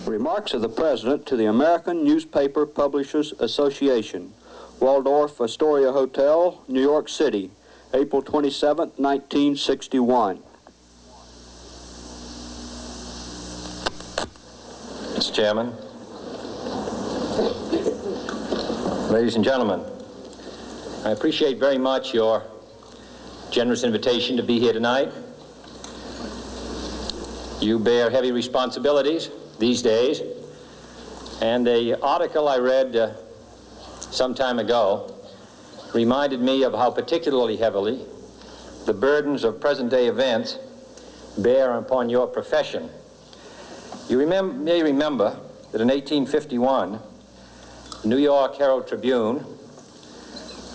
Remarks of the President to the American Newspaper Publishers Association, Waldorf Astoria Hotel, New York City, April 27, 1961. Mr. Chairman, ladies and gentlemen, I appreciate very much your generous invitation to be here tonight. You bear heavy responsibilities these days, and the article I read some time ago reminded me of how particularly heavily the burdens of present-day events bear upon your profession. You may remember that in 1851, the New York Herald Tribune,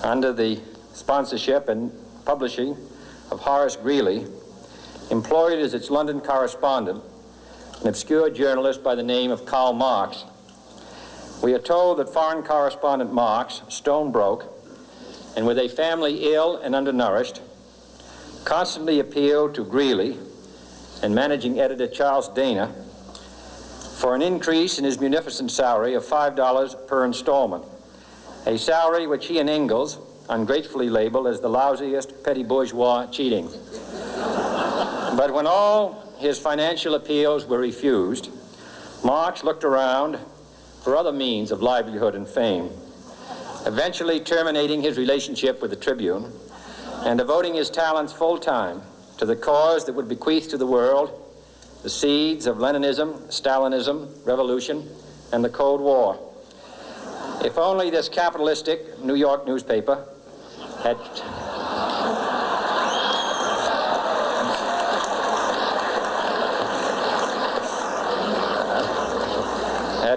under the sponsorship and publishing of Horace Greeley, employed as its London correspondent an obscure journalist by the name of Karl Marx. We are told that foreign correspondent Marx, stone broke, and with a family ill and undernourished, constantly appealed to Greeley and managing editor Charles Dana for an increase in his munificent salary of $5 per installment, a salary which he and Ingalls ungratefully labeled as the lousiest petty bourgeois cheating. But when all his financial appeals were refused, Marx looked around for other means of livelihood and fame, eventually terminating his relationship with the Tribune and devoting his talents full-time to the cause that would bequeath to the world the seeds of Leninism, Stalinism, revolution, and the Cold War. If only this capitalistic New York newspaper had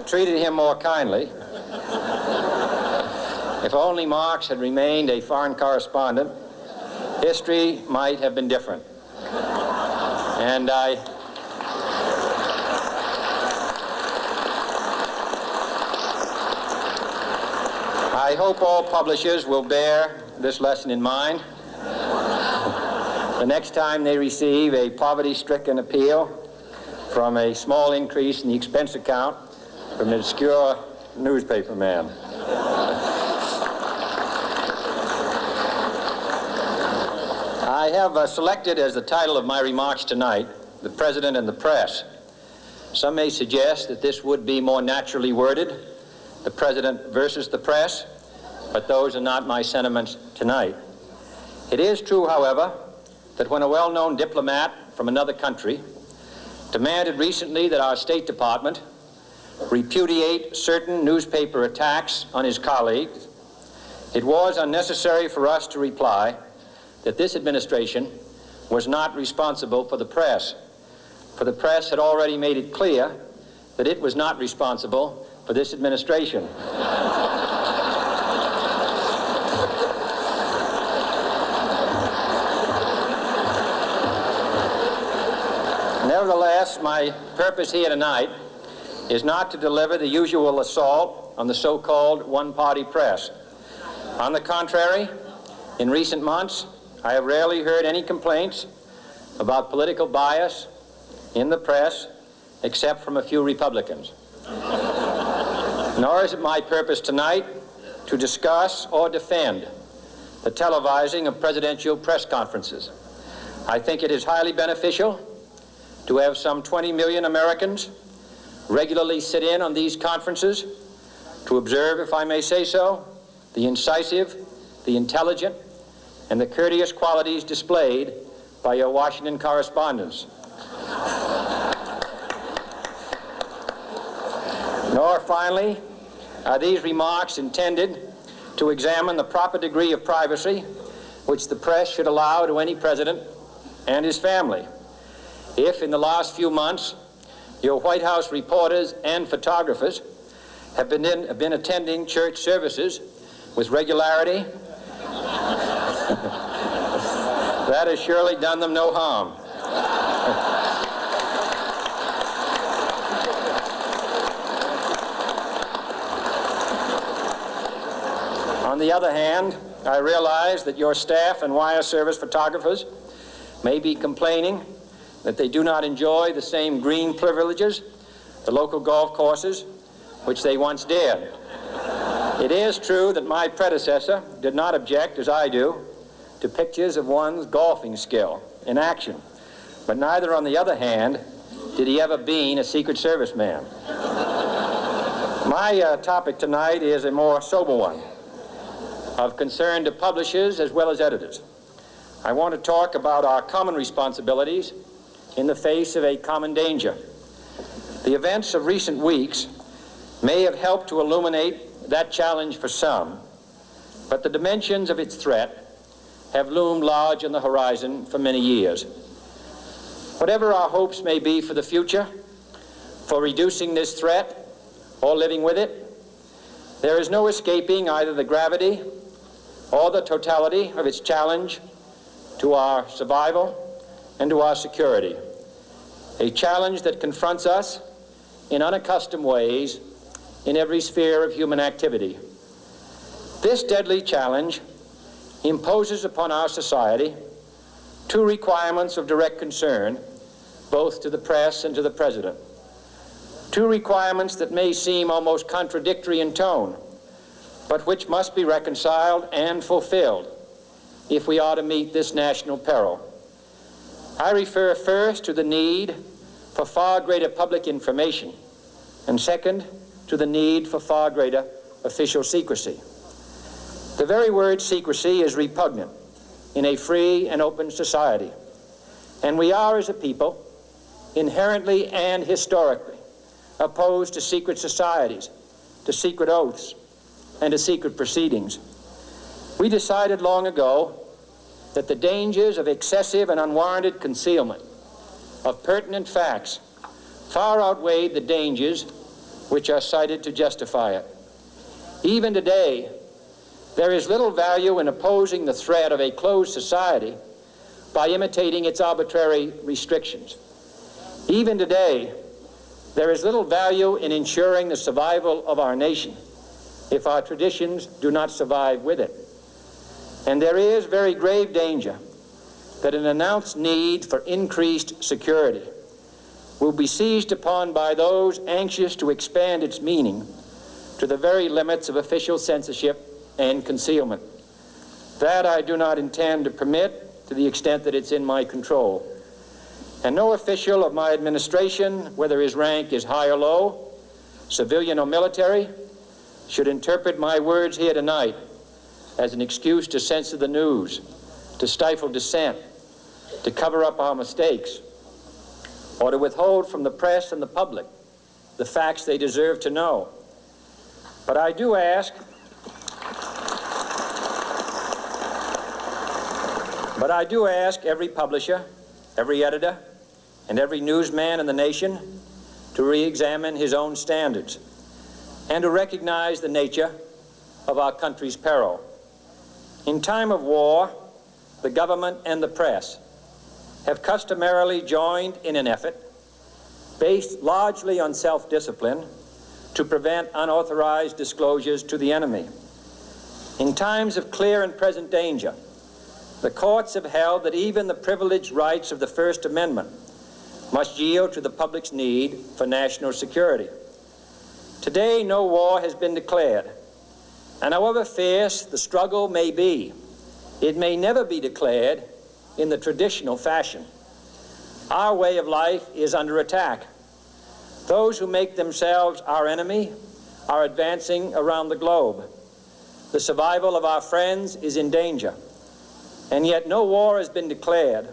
treated him more kindly, if only Marx had remained a foreign correspondent, history might have been different. And I hope all publishers will bear this lesson in mind the next time they receive a poverty-stricken appeal from a small increase in the expense account from an obscure newspaper man. I have selected as the title of my remarks tonight, "The President and the Press." Some may suggest that this would be more naturally worded, "The President versus the Press," but those are not my sentiments tonight. It is true, however, that when a well-known diplomat from another country demanded recently that our State Department repudiate certain newspaper attacks on his colleagues, it was unnecessary for us to reply that this administration was not responsible for the press, for the press had already made it clear that it was not responsible for this administration. Nevertheless, my purpose here tonight is not to deliver the usual assault on the so-called one-party press. On the contrary, in recent months, I have rarely heard any complaints about political bias in the press, except from a few Republicans. Nor is it my purpose tonight to discuss or defend the televising of presidential press conferences. I think it is highly beneficial to have some 20 million Americans regularly sit in on these conferences to observe, if I may say so, the incisive, the intelligent, and the courteous qualities displayed by your Washington correspondents. Nor, finally, are these remarks intended to examine the proper degree of privacy which the press should allow to any president and his family. If, in the last few months, your White House reporters and photographers have been attending church services with regularity, that has surely done them no harm. On the other hand, I realize that your staff and wire service photographers may be complaining that they do not enjoy the same green privileges the local golf courses, which they once dared. It is true that my predecessor did not object, as I do, to pictures of one's golfing skill in action, but neither, on the other hand, did he ever be a Secret Service man. My topic tonight is a more sober one, of concern to publishers as well as editors. I want to talk about our common responsibilities in the face of a common danger. The events of recent weeks may have helped to illuminate that challenge for some, but the dimensions of its threat have loomed large on the horizon for many years. Whatever our hopes may be for the future, for reducing this threat or living with it, there is no escaping either the gravity or the totality of its challenge to our survival and to our security. A challenge that confronts us in unaccustomed ways in every sphere of human activity. This deadly challenge imposes upon our society two requirements of direct concern, both to the press and to the President. Two requirements that may seem almost contradictory in tone, but which must be reconciled and fulfilled if we are to meet this national peril. I refer first to the need for far greater public information, and second, to the need for far greater official secrecy. The very word secrecy is repugnant in a free and open society, and we are, as a people, inherently and historically opposed to secret societies, to secret oaths, and to secret proceedings. We decided long ago that the dangers of excessive and unwarranted concealment of pertinent facts far outweighed the dangers which are cited to justify it. Even today, there is little value in opposing the threat of a closed society by imitating its arbitrary restrictions. Even today, there is little value in ensuring the survival of our nation if our traditions do not survive with it. And there is very grave danger that an announced need for increased security will be seized upon by those anxious to expand its meaning to the very limits of official censorship and concealment. That I do not intend to permit to the extent that it's in my control. And no official of my administration, whether his rank is high or low, civilian or military, should interpret my words here tonight as an excuse to censor the news, to stifle dissent, to cover up our mistakes, or to withhold from the press and the public the facts they deserve to know. But I do ask every publisher, every editor, and every newsman in the nation to re-examine his own standards and to recognize the nature of our country's peril. In time of war, the government and the press have customarily joined in an effort based largely on self-discipline to prevent unauthorized disclosures to the enemy. In times of clear and present danger, the courts have held that even the privileged rights of the First Amendment must yield to the public's need for national security. Today, no war has been declared, and however fierce the struggle may be, it may never be declared in the traditional fashion. Our way of life is under attack. Those who make themselves our enemy are advancing around the globe. The survival of our friends is in danger, and yet no war has been declared.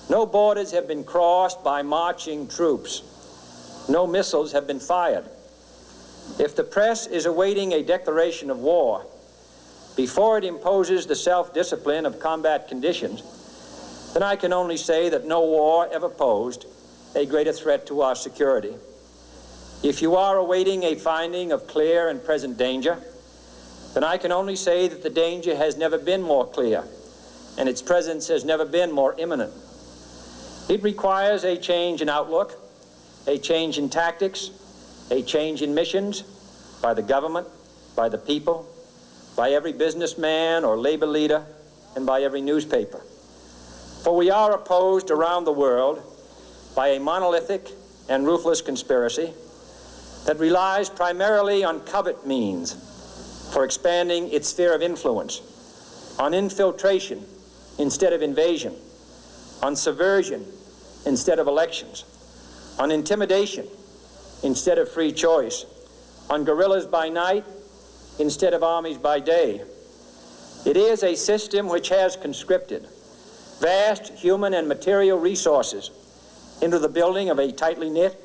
No borders have been crossed by marching troops. No missiles have been fired. If the press is awaiting a declaration of war before it imposes the self-discipline of combat conditions, then I can only say that no war ever posed a greater threat to our security. If you are awaiting a finding of clear and present danger, then I can only say that the danger has never been more clear, and its presence has never been more imminent. It requires a change in outlook, a change in tactics, a change in missions by the government, by the people, by every businessman or labor leader, and by every newspaper. For we are opposed around the world by a monolithic and ruthless conspiracy that relies primarily on covert means for expanding its sphere of influence, on infiltration instead of invasion, on subversion instead of elections, on intimidation instead of free choice, on guerrillas by night instead of armies by day. It is a system which has conscripted vast human and material resources into the building of a tightly knit,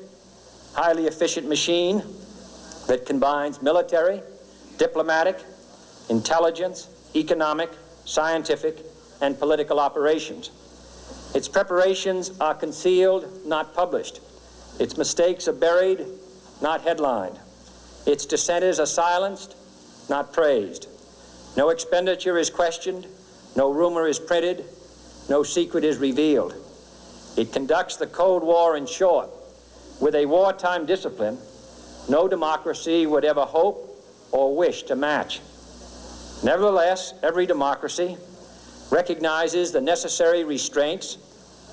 highly efficient machine that combines military, diplomatic, intelligence, economic, scientific, and political operations. Its preparations are concealed, not published. Its mistakes are buried, not headlined. Its dissenters are silenced, not praised. No expenditure is questioned, no rumor is printed, no secret is revealed. It conducts the Cold War, in short, with a wartime discipline no democracy would ever hope or wish to match. Nevertheless, every democracy recognizes the necessary restraints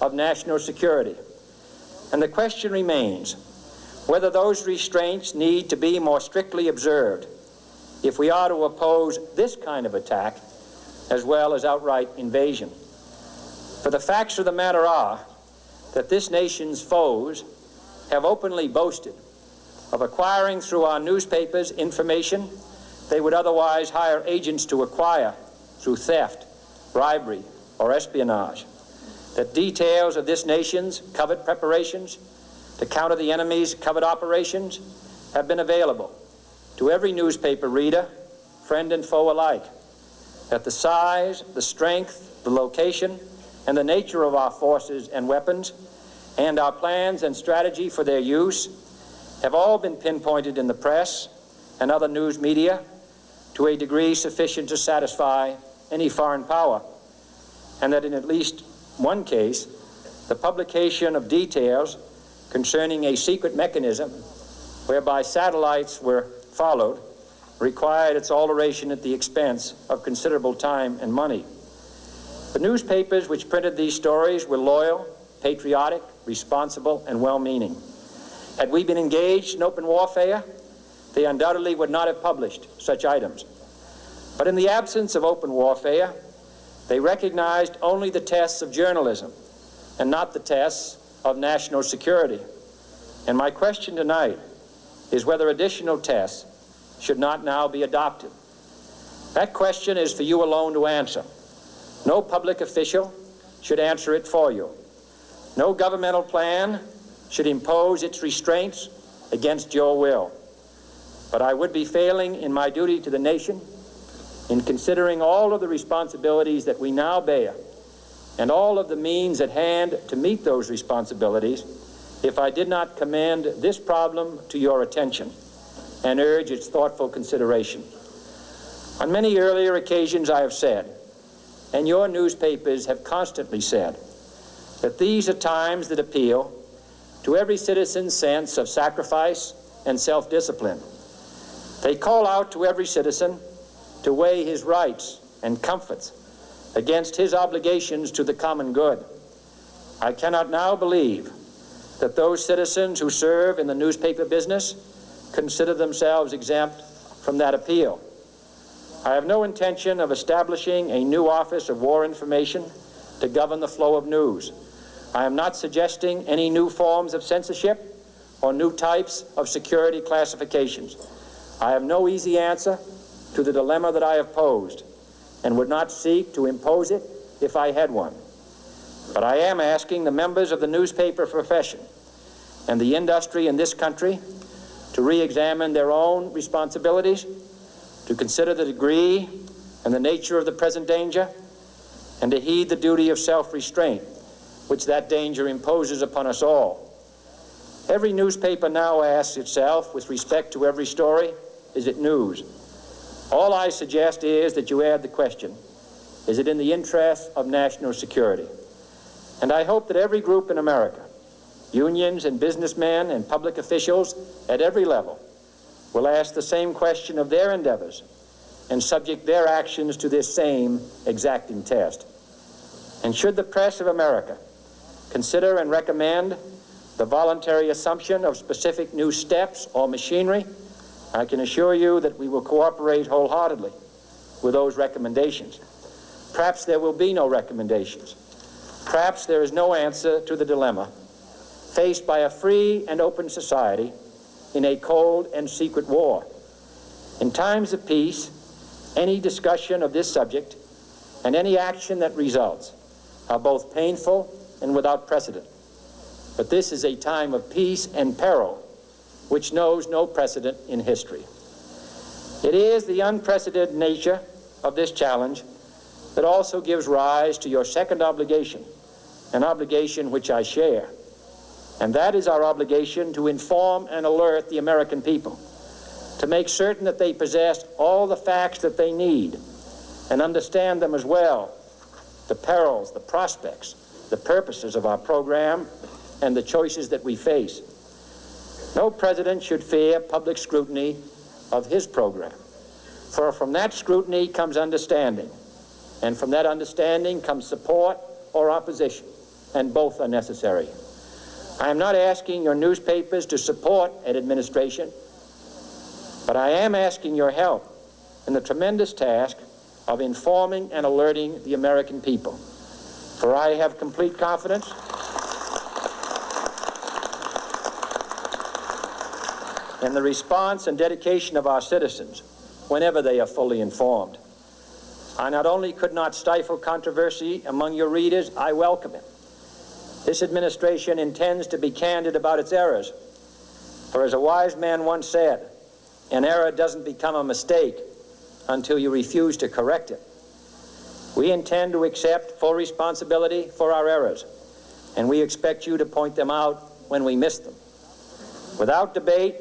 of national security. And the question remains whether those restraints need to be more strictly observed if we are to oppose this kind of attack as well as outright invasion. For the facts of the matter are that this nation's foes have openly boasted of acquiring through our newspapers information they would otherwise hire agents to acquire through theft, bribery, or espionage. That details of this nation's covert preparations to counter the enemy's covert operations have been available to every newspaper reader, friend and foe alike. That the size, the strength, the location, and the nature of our forces and weapons, and our plans and strategy for their use, have all been pinpointed in the press and other news media to a degree sufficient to satisfy any foreign power, and that in at least one case, the publication of details concerning a secret mechanism whereby satellites were followed required its alteration at the expense of considerable time and money. The newspapers which printed these stories were loyal, patriotic, responsible, and well-meaning. Had we been engaged in open warfare, they undoubtedly would not have published such items. But in the absence of open warfare, they recognized only the tests of journalism and not the tests of national security. And my question tonight is whether additional tests should not now be adopted. That question is for you alone to answer. No public official should answer it for you. No governmental plan should impose its restraints against your will. But I would be failing in my duty to the nation in considering all of the responsibilities that we now bear and all of the means at hand to meet those responsibilities if I did not commend this problem to your attention and urge its thoughtful consideration. On many earlier occasions I have said, and your newspapers have constantly said, that these are times that appeal to every citizen's sense of sacrifice and self-discipline. They call out to every citizen to weigh his rights and comforts against his obligations to the common good. I cannot now believe that those citizens who serve in the newspaper business consider themselves exempt from that appeal. I have no intention of establishing a new Office of War Information to govern the flow of news. I am not suggesting any new forms of censorship or new types of security classifications. I have no easy answer to the dilemma that I have posed and would not seek to impose it if I had one. But I am asking the members of the newspaper profession and the industry in this country to re-examine their own responsibilities, to consider the degree and the nature of the present danger, and to heed the duty of self-restraint which that danger imposes upon us all. Every newspaper now asks itself, with respect to every story, is it news? All I suggest is that you add the question, is it in the interest of national security? And I hope that every group in America, unions and businessmen and public officials at every level, will ask the same question of their endeavors and subject their actions to this same exacting test. And should the press of America consider and recommend the voluntary assumption of specific new steps or machinery, I can assure you that we will cooperate wholeheartedly with those recommendations. Perhaps there will be no recommendations. Perhaps there is no answer to the dilemma faced by a free and open society in a cold and secret war. In times of peace, any discussion of this subject and any action that results are both painful and without precedent. But this is a time of peace and peril which knows no precedent in history. It is the unprecedented nature of this challenge that also gives rise to your second obligation, an obligation which I share, and that is our obligation to inform and alert the American people, to make certain that they possess all the facts that they need and understand them as well, the perils, the prospects, the purposes of our program, and the choices that we face. No president should fear public scrutiny of his program, for from that scrutiny comes understanding, and from that understanding comes support or opposition, and both are necessary. I am not asking your newspapers to support an administration, but I am asking your help in the tremendous task of informing and alerting the American people. For I have complete confidence in the response and dedication of our citizens whenever they are fully informed. I not only could not stifle controversy among your readers, I welcome it. This administration intends to be candid about its errors. For as a wise man once said, an error doesn't become a mistake until you refuse to correct it. We intend to accept full responsibility for our errors, and we expect you to point them out when we miss them. Without debate,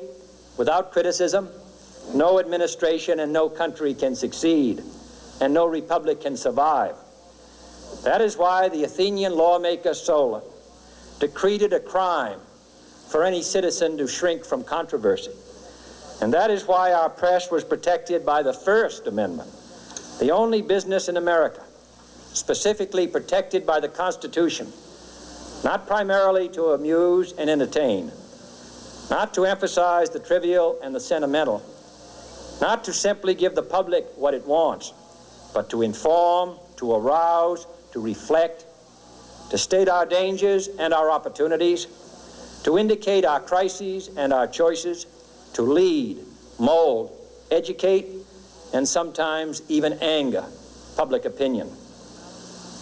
without criticism, no administration and no country can succeed, and no republic can survive. That is why the Athenian lawmaker Solon decreed it a crime for any citizen to shrink from controversy. And that is why our press was protected by the First Amendment, the only business in America specifically protected by the Constitution, not primarily to amuse and entertain, not to emphasize the trivial and the sentimental, not to simply give the public what it wants, but to inform, to arouse, to reflect, to state our dangers and our opportunities, to indicate our crises and our choices, to lead, mold, educate, and sometimes even anger public opinion.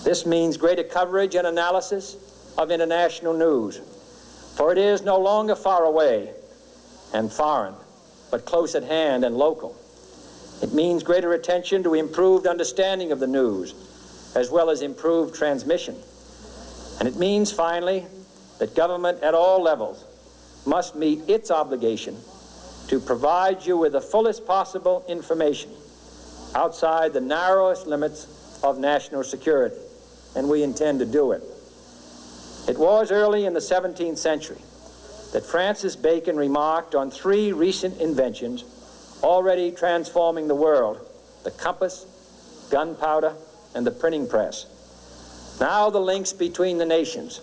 This means greater coverage and analysis of international news, for it is no longer far away and foreign, but close at hand and local. It means greater attention to improved understanding of the news, as well as improved transmission. And it means, finally, that government at all levels must meet its obligation to provide you with the fullest possible information outside the narrowest limits of national security, and we intend to do it. It was early in the 17th century that Francis Bacon remarked on three recent inventions already transforming the world: the compass, gunpowder, and the printing press. Now the links between the nations,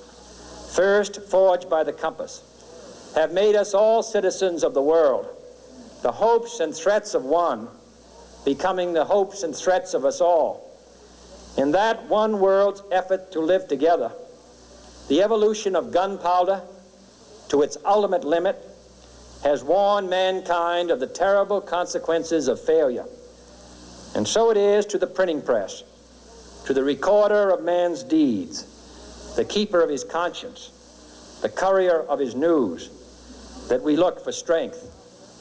first forged by the compass, have made us all citizens of the world, the hopes and threats of one becoming the hopes and threats of us all. In that one world's effort to live together, the evolution of gunpowder to its ultimate limit has warned mankind of the terrible consequences of failure. And so it is to the printing press, to the recorder of man's deeds, the keeper of his conscience, the courier of his news, that we look for strength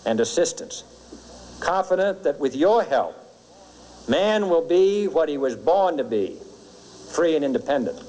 and assistance, confident that with your help, man will be what he was born to be, free and independent.